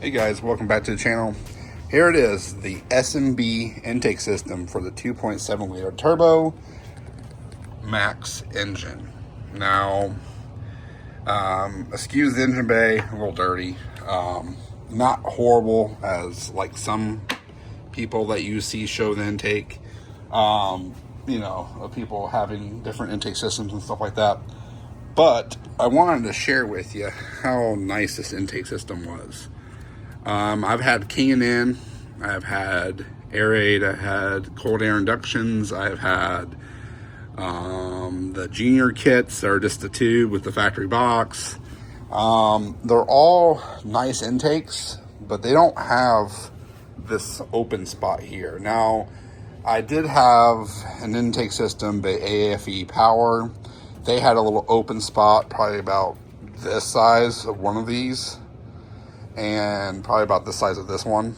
Hey guys, welcome back to the channel. Here it is, the S&B intake system for the 2.7 liter turbo max engine. Now, excuse the engine bay, a little dirty. Not horrible as like some people that you see show the intake. You know, of people having different intake systems and stuff like that. But I wanted to share with you how nice this intake system was. I've had K&N, I've had Air-Aid, I've had cold air inductions, I've had the junior kits that are just the tube with the factory box. They're all nice intakes, but they don't have this open spot here. Now, I did have an intake system by AFE Power. They had a little open spot, probably about this size of one of these, and probably about the size of this one,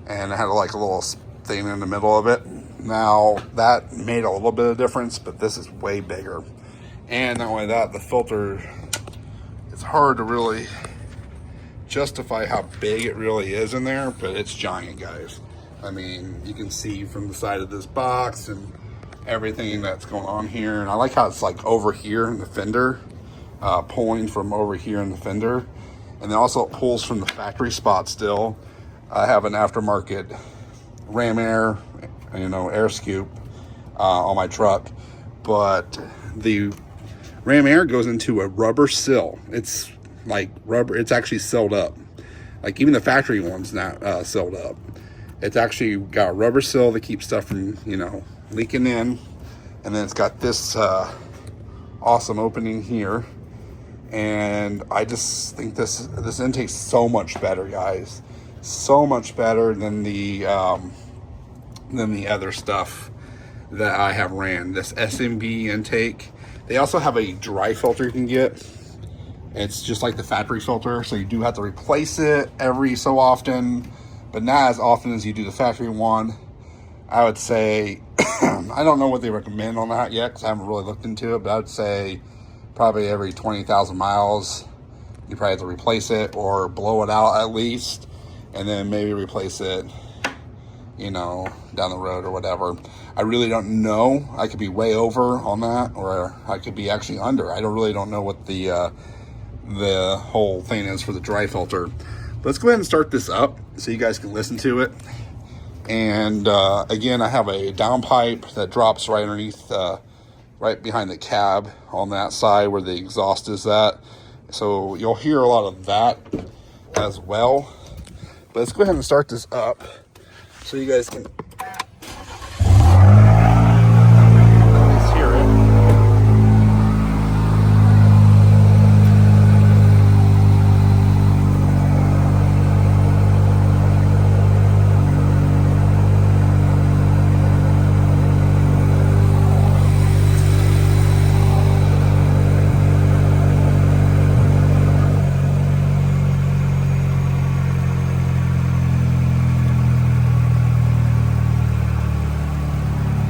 and it had like a little thing in the middle of it. Now that made a little bit of difference, but this is way bigger. And not only that, the filter, it's hard to really justify how big it really is in there, but it's giant, guys. I mean, you can see from the side of this box and everything that's going on here. And I like how it's like over here in the fender, pulling from over here in the fender. And then also it pulls from the factory spot still. I have an aftermarket Ram Air, air scoop on my truck. But the Ram Air goes into a rubber sill. It's like rubber, it's actually sealed up. Like even the factory one's not sealed up. It's actually got a rubber seal that keeps stuff from, leaking in. And then it's got this awesome opening here. And I just think this intake's so much better, guys. So much better than the other stuff that I have ran. This S&B intake. They also have a dry filter you can get. It's just like the factory filter, so you do have to replace it every so often, but not as often as you do the factory one. I would say, I don't know what they recommend on that yet, because I haven't really looked into it, but I would say probably every 20,000 miles, you probably have to replace it or blow it out at least, and then maybe replace it, down the road or whatever. I really don't know. I could be way over on that, or I could be actually under. I really don't know what the whole thing is for the dry filter. But let's go ahead and start this up so you guys can listen to it. And again, I have a downpipe that drops right underneath, right behind the cab on that side where the exhaust is at. So you'll hear a lot of that as well. But let's go ahead and start this up so you guys can at least hear it.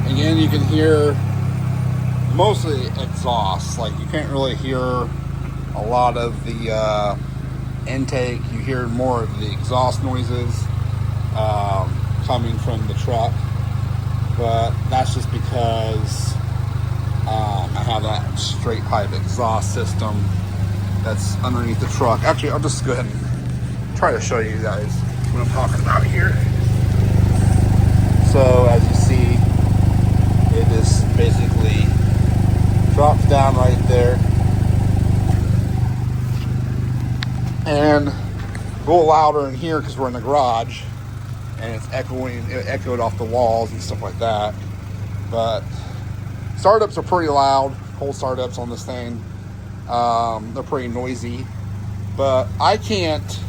Again, you can hear mostly exhaust. Like, you can't really hear a lot of the intake. You hear more of the exhaust noises coming from the truck, but that's just because I have that straight pipe exhaust system that's underneath the truck. Actually, I'll just go ahead and try to show you guys what I'm talking about here. So as you see, it just basically drops down right there, and a little louder in here because we're in the garage and it's echoed off the walls and stuff like that. But startups are pretty loud. Cold startups on this thing, they're pretty noisy, but I can't.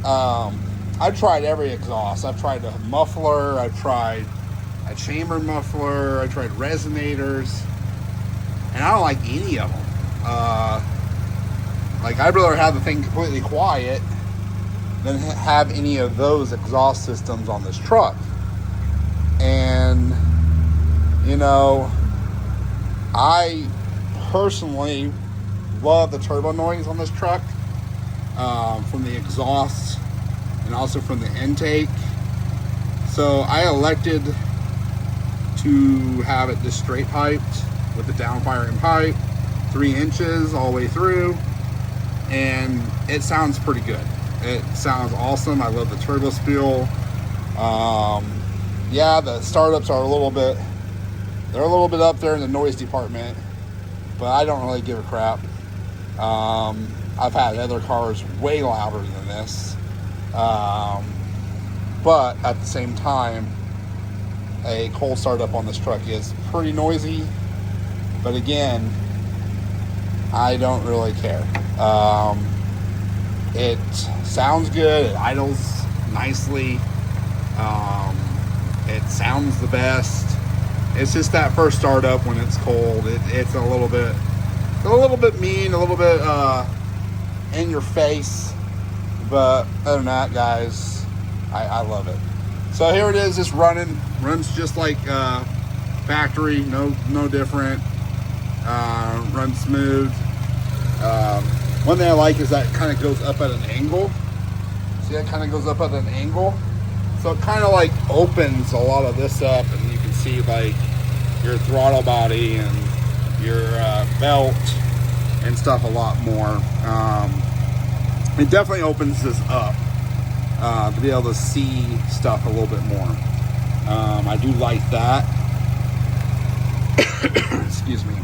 I've tried every exhaust. I've tried a muffler, I've tried a chamber muffler, I tried resonators, and I don't like any of them. Like, I'd rather have the thing completely quiet than have any of those exhaust systems on this truck. And I personally love the turbo noise on this truck. from the exhaust and also from the intake. So I elected to have it just straight piped with the downfiring pipe, 3 inches all the way through, and it sounds pretty good. It sounds awesome. I love the turbo spiel. Yeah, the startups are a little bit up there in the noise department, but I don't really give a crap. I've had other cars way louder than this, but at the same time, a cold startup on this truck is pretty noisy. But again, I don't really care. It sounds good. It idles nicely. It sounds the best. It's just that first startup when it's cold. It's a little bit mean, a little bit in your face. But other than that, guys, I love it. So here it is, just runs just like factory, no different. Runs smooth. One thing I like is that it kind of goes up at an angle. See, it kind of goes up at an angle. So it kind of like opens a lot of this up, and you can see like your throttle body and your belt and stuff a lot more. It definitely opens this up to be able to see stuff a little bit more. I do like that. Excuse me.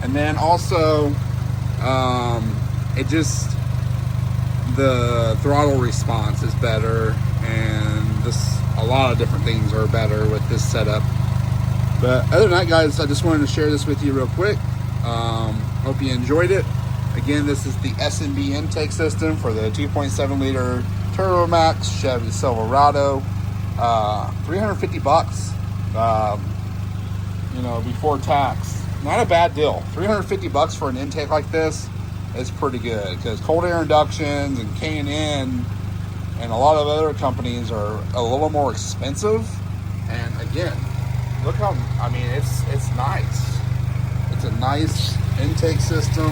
And then also, the throttle response is better, and a lot of different things are better with this setup. But other than that, guys, I just wanted to share this with you real quick. Hope you enjoyed it. Again, this is the S&B intake system for the 2.7 liter turbomax Chevy Silverado. $350, before tax. Not a bad deal. $350 for an intake like this is pretty good, because cold air inductions and K&N and a lot of other companies are a little more expensive. And again, look how, it's nice. It's a nice intake system.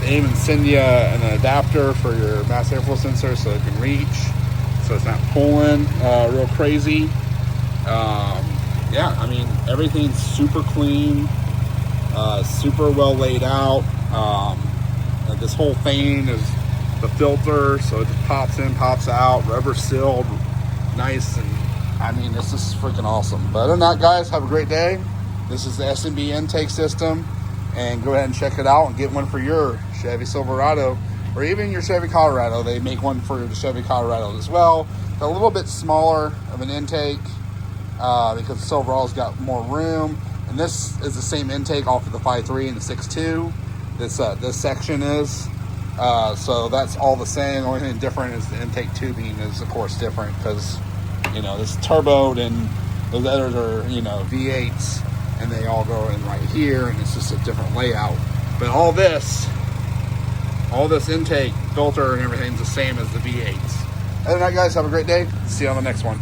They even send you an adapter for your mass airflow sensor so it can reach, so it's not pulling real crazy. Everything's super clean, super well laid out. This whole thing is the filter, so it just pops in, pops out, rubber sealed, nice, and it's just freaking awesome. But other than that, guys, have a great day. This is the S&B intake system, and go ahead and check it out and get one for your Chevy Silverado, or even your Chevy Colorado. They make one for the Chevy Colorado as well. It's a little bit smaller of an intake, because the Silverado's got more room, and this is the same intake off of the 5.3 and the 6.2. This section is, so that's all the same. The only thing different is the intake tubing is of course different, because this is turboed and those others are V8s, and they all go in right here, and it's just a different layout. But all this intake filter and everything's the same as the V8s. Other than that, guys, have a great day. See you on the next one.